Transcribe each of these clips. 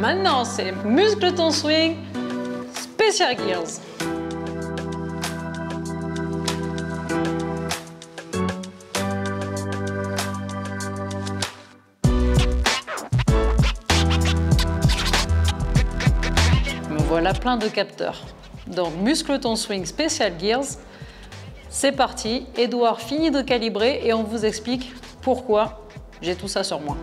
Maintenant, c'est muscle ton swing, Special Gears. Me voilà plein de capteurs. Donc, muscle ton swing, Special Gears. C'est parti. Edouard finit de calibrer et on vous explique pourquoi j'ai tout ça sur moi.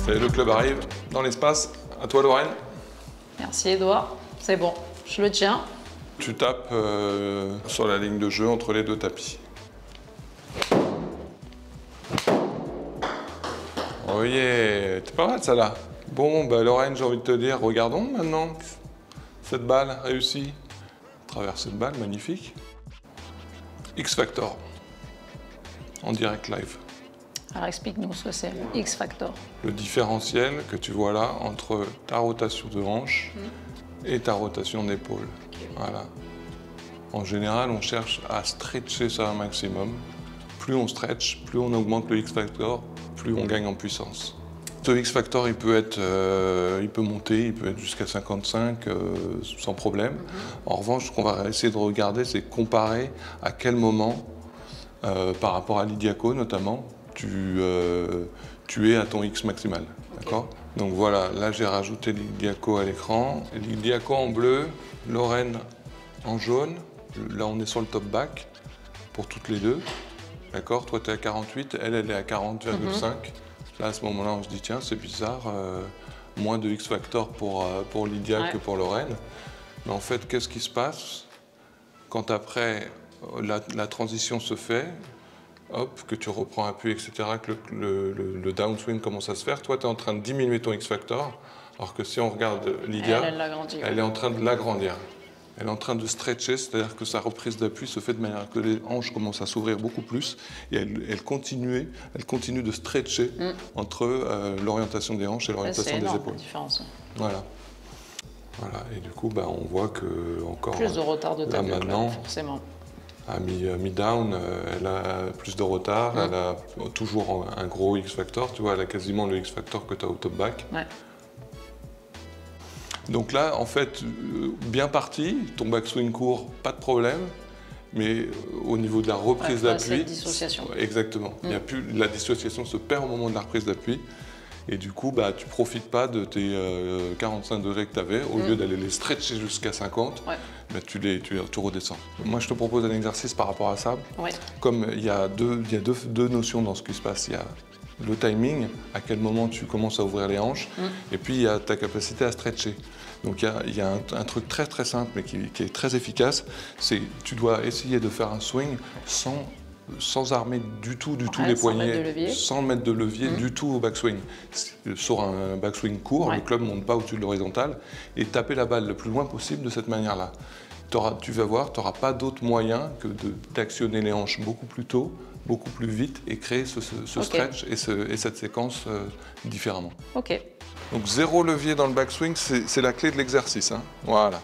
Et le club arrive dans l'espace. À toi, Lorraine. Merci, Edouard. C'est bon, je le tiens. Tu tapes sur la ligne de jeu entre les deux tapis. Oh yeah, t'es pas mal ça là. Bon, bah Lorraine, j'ai envie de te dire, regardons maintenant cette balle réussie. Traverser de balle, magnifique. X Factor, en direct live. Alors explique-nous ce que c'est, le X Factor. Le différentiel que tu vois là entre ta rotation de hanche et ta rotation d'épaule. Voilà. En général, on cherche à stretcher ça un maximum. Plus on stretch, plus on augmente le X Factor, plus on gagne en puissance. Ce X Factor, il peut monter, il peut être jusqu'à 55 sans problème. En revanche, ce qu'on va essayer de regarder, c'est comparer à quel moment, par rapport à l'Idiaco notamment, tu es à ton X maximal. D'accord ? Donc voilà, là j'ai rajouté l'Idiaco à l'écran. L'Idiaco en bleu, Lorraine en jaune. Là on est sur le top back pour toutes les deux. D'accord ? Toi tu es à 48, elle est à 40,5. Là à ce moment-là on se dit tiens c'est bizarre, moins de X Factor pour Lydia que pour Lorraine. Mais en fait qu'est-ce qui se passe quand après la transition se fait? Hop, que tu reprends appui, etc., que le downswing commence à se faire. Toi, tu es en train de diminuer ton X-Factor, alors que si on regarde Lydia, elle est en train de l'agrandir. Elle est en train de stretcher, c'est-à-dire que sa reprise d'appui se fait de manière que les hanches commencent à s'ouvrir beaucoup plus, et elle continue de stretcher entre l'orientation des hanches et l'orientation des épaules. Différence. Voilà. Voilà. Et du coup, bah, on voit que encore plus de retard de là maintenant, forcément. À mi-down, elle a plus de retard, elle a toujours un gros X-Factor, tu vois, elle a quasiment le X-Factor que tu as au top back. Ouais. Donc là, en fait, bien parti, ton backswing court, pas de problème, mais au niveau de la reprise d'appui... dissociation. Exactement. Il y a plus, la dissociation se perd au moment de la reprise d'appui, et du coup, bah, tu ne profites pas de tes 45 degrés que tu avais, au lieu d'aller les stretcher jusqu'à 50, bah, tu redescends. Moi, je te propose un exercice par rapport à ça. Comme il y a deux notions dans ce qui se passe. Il y a le timing, à quel moment tu commences à ouvrir les hanches, et puis il y a ta capacité à stretcher. Donc il y a un truc très très simple, mais qui est très efficace, c'est tu dois essayer de faire un swing sans armer du tout les poignets, sans mettre de levier du tout au backswing. Sur un backswing court, le club ne monte pas au-dessus de l'horizontale, et taper la balle le plus loin possible de cette manière-là. Tu vas voir, tu n'auras pas d'autre moyen que d'actionner les hanches beaucoup plus tôt, beaucoup plus vite, et créer ce stretch et cette séquence différemment. Ok. Donc 0 levier dans le backswing, c'est la clé de l'exercice. Hein. Voilà.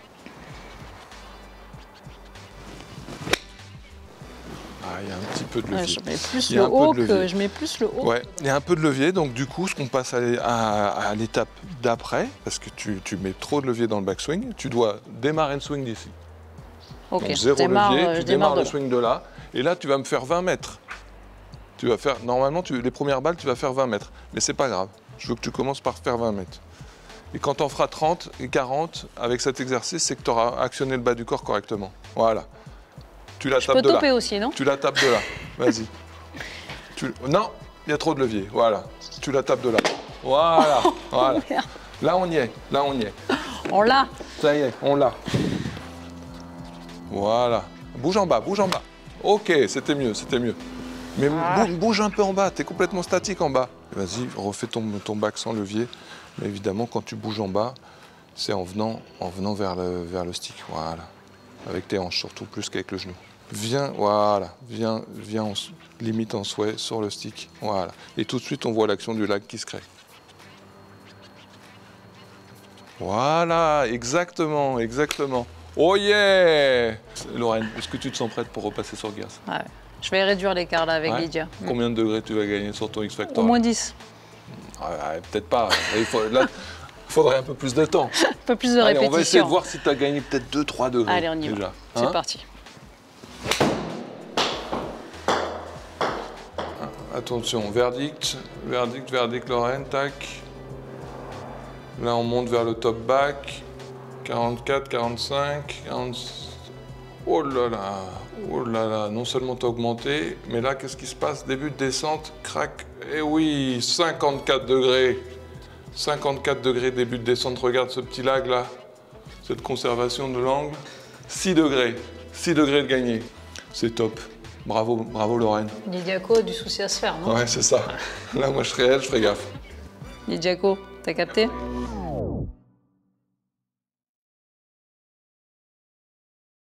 Il y a un petit peu de levier. Je mets plus le haut que je mets plus le haut. Ouais, il y a un peu de levier, donc du coup, ce qu'on passe à l'étape d'après, parce que tu mets trop de levier dans le backswing, tu dois démarrer le swing d'ici. Ok, donc 0 levier, tu démarres le swing de là, et là, tu vas me faire 20 mètres. Tu vas faire, normalement, les premières balles, tu vas faire 20 mètres, mais c'est pas grave. Je veux que tu commences par faire 20 mètres. Et quand tu en feras 30 et 40 avec cet exercice, c'est que tu auras actionné le bas du corps correctement. Voilà. Tu la tapes de là. Je peux toper aussi, non? Tu la tapes de là. Vas-y. Non, il y a trop de levier. Voilà. Tu la tapes de là. Voilà. Voilà. Là, on y est. Là, on y est. On l'a. Ça y est, on l'a. Voilà. Bouge en bas, bouge en bas. Ok, c'était mieux, c'était mieux. Mais bouge un peu en bas, tu es complètement statique en bas. Vas-y, refais ton back sans levier. Mais évidemment, quand tu bouges en bas, c'est en venant vers le stick. Voilà. Avec tes hanches surtout, plus qu'avec le genou. Viens, voilà. Viens limite en souhait sur le stick. Voilà. Et tout de suite, on voit l'action du lag qui se crée. Voilà, exactement, exactement. Oh yeah! Lorraine, est-ce que tu te sens prête pour repasser sur Gears? Ouais. Je vais réduire l'écart là avec Lydia. Combien de degrés tu vas gagner sur ton X-Factor? Au moins 10. Peut-être pas. Là, il faudrait un peu plus de temps. Un peu plus de Allez, répétition. on va essayer de voir si tu as gagné peut-être 2-3 degrés. Allez, on y déjà. va. C'est parti. Attention, verdict, verdict, verdict, Lorraine, tac. Là, on monte vers le top back. 44, 45, 46. Oh là là, non seulement tu as augmenté, mais là, qu'est-ce qui se passe? Début de descente, crac. Eh oui, 54 degrés. 54 degrés, début de descente. Regarde ce petit lag là, cette conservation de l'angle. 6 degrés, 6 degrés de gagné. C'est top. Bravo, bravo Lorraine. Lydiaco a du souci à se faire, non? Ouais, c'est ça. Là, moi, je serais elle, je ferais gaffe. Lydiaco, t'as capté?